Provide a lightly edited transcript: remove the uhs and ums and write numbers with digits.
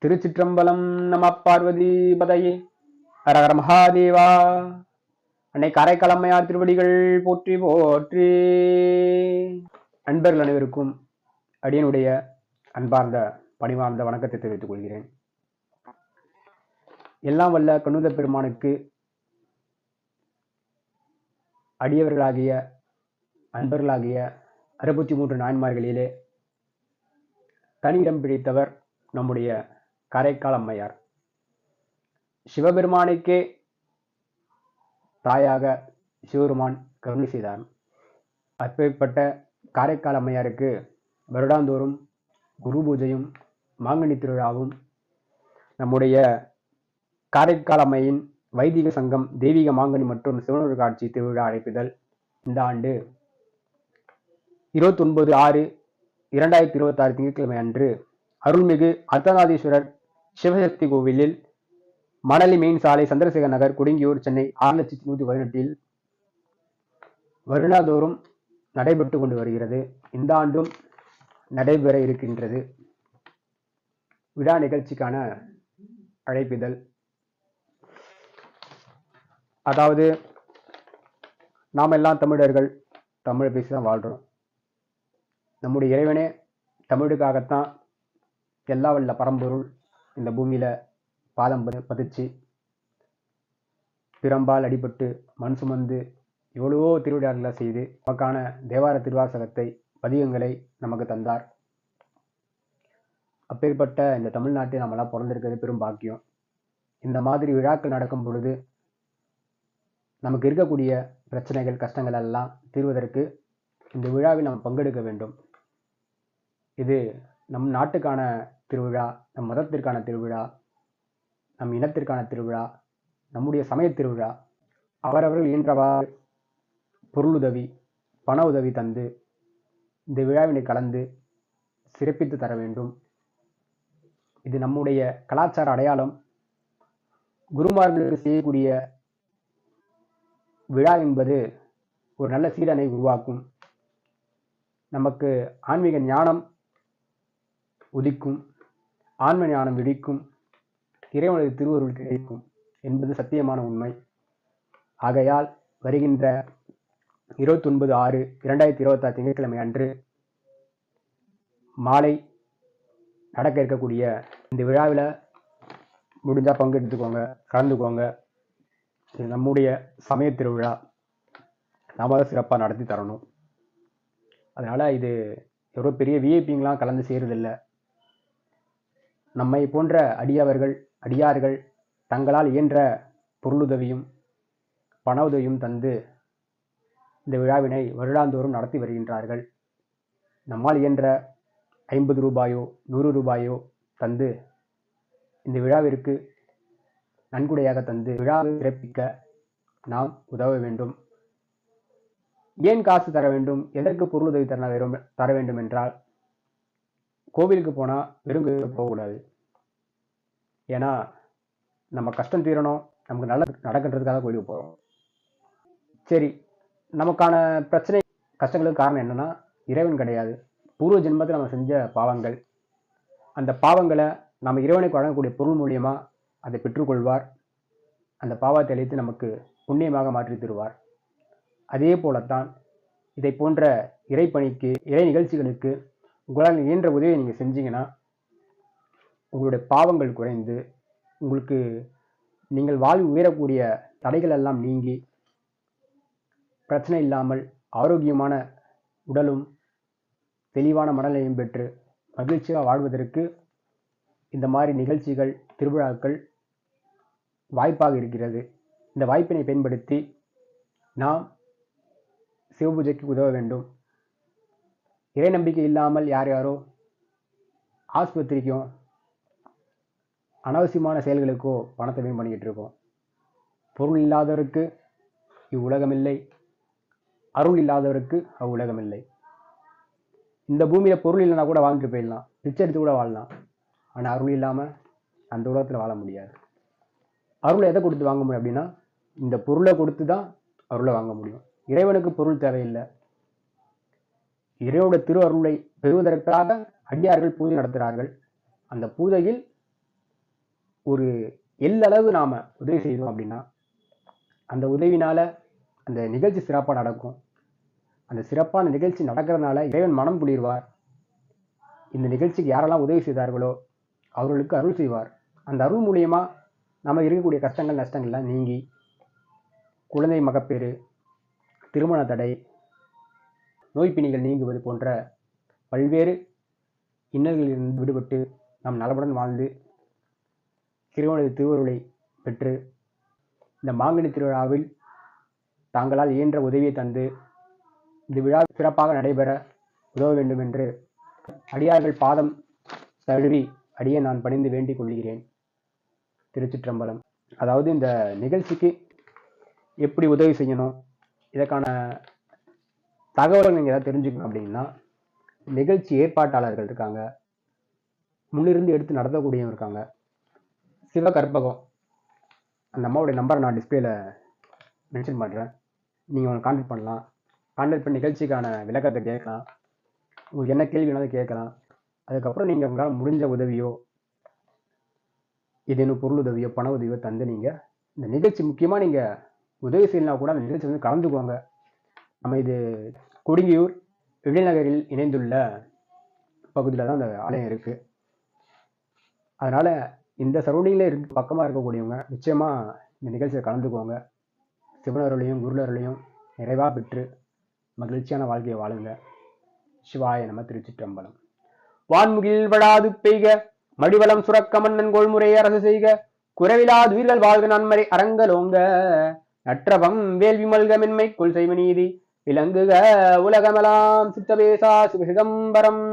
திருச்சிற்றம்பலம். நம பார்வதி பதையே. ஹரஹர மகாதேவா. அன்னை காரைக்காலம்மையார் திருவடிகள் போற்றி போற்றி. அன்பர்கள் அனைவருக்கும் அடியனுடைய அன்பார்ந்த பணிவார்ந்த வணக்கத்தை தெரிவித்துக் கொள்கிறேன். எல்லாம் வல்ல கண்ணுத பெருமானுக்கு அடியவர்களாகிய அன்பர்களாகிய 63 நாயன்மார்களிலே தனியிடம் பிடித்தவர் நம்முடைய காரைக்கால் அம்மையார். சிவபெருமானுக்கே தாயாக சிவபெருமான் கருணை செய்தார். அப்பேற்பட்ட காரைக்கால் அம்மையாருக்கு வருடாந்தோறும் குரு பூஜையும் மாங்கனி திருவிழாவும் நம்முடைய காரைக்கால் அம்மையின் வைதிக சங்கம் தெய்வீக மாங்கனி மற்றும் சிவனூர் காட்சி திருவிழா அழைப்புதல் இந்த ஆண்டு 29/6/2026 திங்கட்கிழமை அன்று அருள்மிகு அர்த்தநாதீஸ்வரர் சிவசக்தி கோவிலில் மணலி மெயின் சாலை, சந்திரசேகர் நகர், குடுங்கியூர், சென்னை 6,118 வருடாந்தோறும் நடைபெற்று கொண்டு வருகிறது. இந்த ஆண்டும் நடைபெற இருக்கின்றது. விழா நிகழ்ச்சிக்கான அழைப்பிதழ். அதாவது நாம் எல்லாம் தமிழர்கள், தமிழ் பேசி தான் வாழ்கிறோம். நம்முடைய இறைவனே தமிழுக்காகத்தான் எல்லா வல்ல பரம்பொருள் இந்த பூமியில பாதம் பதிச்சு பிறம்பால் அடிபட்டு மண் சுமந்து எவ்வளவோ திருவிழாக்களை செய்து நமக்கான தேவார திருவாசகத்தை பதிகங்களை நமக்கு தந்தார். அப்பேற்பட்ட இந்த தமிழ்நாட்டில் நம்மளாம் பிறந்திருக்கிறது பெரும் பாக்கியம். இந்த மாதிரி விழாக்கள் நடக்கும் பொழுது நமக்கு இருக்கக்கூடிய பிரச்சனைகள் கஷ்டங்கள் எல்லாம் தீர்வதற்கு இந்த விழாவில் நாம் பங்கெடுக்க வேண்டும். இது நம் நாட்டுக்கான திருவிழா, நம் மதத்திற்கான திருவிழா, நம் இனத்திற்கான திருவிழா, நம்முடைய சமய திருவிழா. அவரவர்கள் இயன்றவாறு பொருளுதவி பண உதவி தந்து இந்த விழாவினை கலந்து சிறப்பித்து தர வேண்டும். இது நம்முடைய கலாச்சார அடையாளம். குருமார்களுக்கு செய்யக்கூடிய விழா என்பது ஒரு நல்ல சீடனை உருவாக்கும். நமக்கு ஆன்மீக ஞானம் உதிக்கும், ஆன்ம ஞானம் விழிக்கும், இறைவனது திருவருள் கிடைக்கும் என்பது சத்தியமான உண்மை. ஆகையால் வருகின்ற 29/6/2026 திங்கட்கிழமை அன்று மாலை நடக்க இருக்கக்கூடிய இந்த விழாவில் முடிஞ்சால் பங்கெடுத்துக்கோங்க, கலந்துக்கோங்க. இது நம்முடைய சமய திருவிழா, நாம தான் சிறப்பாக நடத்தி தரணும். அதனால் இது எவ்வளோ பெரிய விஐபிங்கெலாம் கலந்து செய்கிறதில்லை. நம்மை போன்ற அடியார்கள் தங்களால் இயன்ற பொருளுதவியும் பண உதவியும் தந்து இந்த விழாவினை வருடாந்தோறும் நடத்தி வருகின்றார்கள். நம்மால் இயன்ற 50 ரூபாயோ 100 ரூபாயோ தந்து இந்த விழாவிற்கு நன்கொடையாக தந்து விழாவை சிறப்பிக்க நாம் உதவ வேண்டும். ஏன் காசு தர வேண்டும், எதற்கு பொருளுதவி தர வேண்டும் என்றால், கோவிலுக்கு போனால் வெறும் போகக்கூடாது. ஏன்னா நம்ம கஷ்டம் தீரணும், நமக்கு நல்ல நடக்கின்றதுக்காக கோயிலுக்கு போகிறோம். சரி, நமக்கான பிரச்சனை கஷ்டங்களுக்கு காரணம் என்னன்னா இறைவன் கிடையாது, பூர்வ ஜென்மத்தில் நம்ம செஞ்ச பாவங்கள். அந்த பாவங்களை நம்ம இறைவனுக்கு வழங்கக்கூடிய பொருள் மூலியமாக அதை பெற்றுக்கொள்வார். அந்த பாவத்தை அளித்து நமக்கு புண்ணியமாக மாற்றி தருவார். அதே போலத்தான் இதை போன்ற இறைப்பணிக்கு, இறை நிகழ்ச்சிகளுக்கு உங்களால் இயன்ற உதவியை நீங்கள் செஞ்சீங்கன்னா உங்களுடைய பாவங்கள் குறைந்து உங்களுக்கு நீங்கள் வாழ்வு உயரக்கூடிய தடைகள் எல்லாம் நீங்கி பிரச்சனை இல்லாமல் ஆரோக்கியமான உடலும் தெளிவான மனநிலையும் பெற்று மகிழ்ச்சியாக வாழ்வதற்கு இந்த மாதிரி நிகழ்ச்சிகள், திருவிழாக்கள் வாய்ப்பாக இருக்கிறது. இந்த வாய்ப்பினை பயன்படுத்தி நாம் சிவபூஜைக்கு உதவ வேண்டும். இறை நம்பிக்கை இல்லாமல் யாரோ ஆஸ்பத்திரிக்கும் அனாவசியமான செயல்களுக்கோ பணத்தை வீண் பண்ணிக்கிட்டு இருக்கோம். பொருள் இல்லாதவருக்கு இவ்வுலகமில்லை, அருள் இல்லாதவருக்கு அவ்வுலகமில்லை. இந்த பூமியில் பொருள் இல்லைனா கூட வாழ்ந்துட்டு போயிடலாம், பிச்சை எடுத்து கூட வாழலாம். ஆனால் அருள் இல்லாமல் அந்த உலகத்தில் வாழ முடியாது. அருளை எதை கொடுத்து வாங்க முடியும் அப்படின்னா, இந்த பொருளை கொடுத்து தான் அருளை வாங்க முடியும். இறைவனுக்கு பொருள் தேவையில்லை. இறைவனுடைய திரு அருளை பெறுவதற்காக அடியார்கள் பூஜை நடத்துகிறார்கள். அந்த பூஜையில் ஒரு எல்லளவு நாம் உதவி செய்தோம் அப்படின்னா அந்த உதவினால அந்த நிகழ்ச்சி சிறப்பாக நடக்கும். அந்த சிறப்பான நிகழ்ச்சி நடக்கிறதுனால இறைவன் மனம் குளிர்வார். இந்த நிகழ்ச்சிக்கு யாரெல்லாம் உதவி செய்தார்களோ அவர்களுக்கு அருள் செய்வார். அந்த அருள் மூலியமா நம்ம இருக்கக்கூடிய கஷ்டங்கள் நஷ்டங்கள்லாம் நீங்கி குழந்தை மகப்பேறு, திருமண தடை, நோய்பிணிகள் நீங்குவது போன்ற பல்வேறு இன்னல்களிலிருந்து விடுபட்டு நாம் நலமுடன் வாழ்ந்து இறைவனது திருவருளை பெற்று இந்த மாங்கனி திருவிழாவில் தாங்களால் இயன்ற உதவியை தந்து இந்த விழா சிறப்பாக நடைபெற உதவ வேண்டும் என்று அடியார்கள் பாதம் தழுவி அடியே நான் பணிந்து வேண்டிக் கொள்கிறேன். திருச்சிற்றம்பலம். அதாவது இந்த நிகழ்ச்சிக்கு எப்படி உதவி செய்யணும், இதற்கான தகவல்கள் நீங்கள் ஏதாவது தெரிஞ்சுக்கணும் அப்படின்னா நிகழ்ச்சி ஏற்பாட்டாளர்கள் இருக்காங்க, முன்னிருந்து எடுத்து நடத்தக்கூடியவங்க இருக்காங்க. சிவகற்பகம் அந்த அம்மாவுடைய நம்பரை நான் டிஸ்பிளேல மென்ஷன் பண்ணுறேன். நீங்கள் கான்டாக்ட் பண்ணலாம். கான்டாக்ட் பண்ணி நிகழ்ச்சிக்கான விளக்கத்தை கேட்கலாம். உங்களுக்கு என்ன கேள்வி வேணாலும் கேட்கலாம். அதுக்கப்புறம் நீங்கள் உங்களால் முடிஞ்ச உதவியோ ஏதேனும் பொருள் உதவியோ பண உதவியோ தந்து நீங்கள் இந்த நிகழ்ச்சி முக்கியமாக நீங்கள் உதவி செய்யலாம் கூட அந்த நிகழ்ச்சி வந்து கலந்துக்குவாங்க. நம்ம இது கொடுங்கியூர் எழில்நகரில் இணைந்துள்ள பகுதியில் தான் அந்த ஆலயம் இருக்குது. அதனால் இந்த சரௌண்டிங்கில் பக்கமாக இருக்கக்கூடியவங்க நிச்சயமாக இந்த நிகழ்ச்சியை கலந்துக்குவாங்க. சிவனருளையும் குருளருளையும் நிறைவாக பெற்று மகிழ்ச்சியான வாழ்க்கையை வாழுங்க. சிவாய நம. திருச்சிற்றம்பலம். வான்முகில் வடாது பெய்க, மடிவளம் சுரக்க மன்னன் கோள்முறை அரசு செய்க, குறைவிலாது உயிர்கள் வாழ்க நன்மறை அரங்கலோங்க, நற்றவம் வேள்வி மல்க மென்மை கொள் செய்வ நீதி விளங்குக உலகமெல்லாம். சித்தபேசா சிவசிதம்பரம்.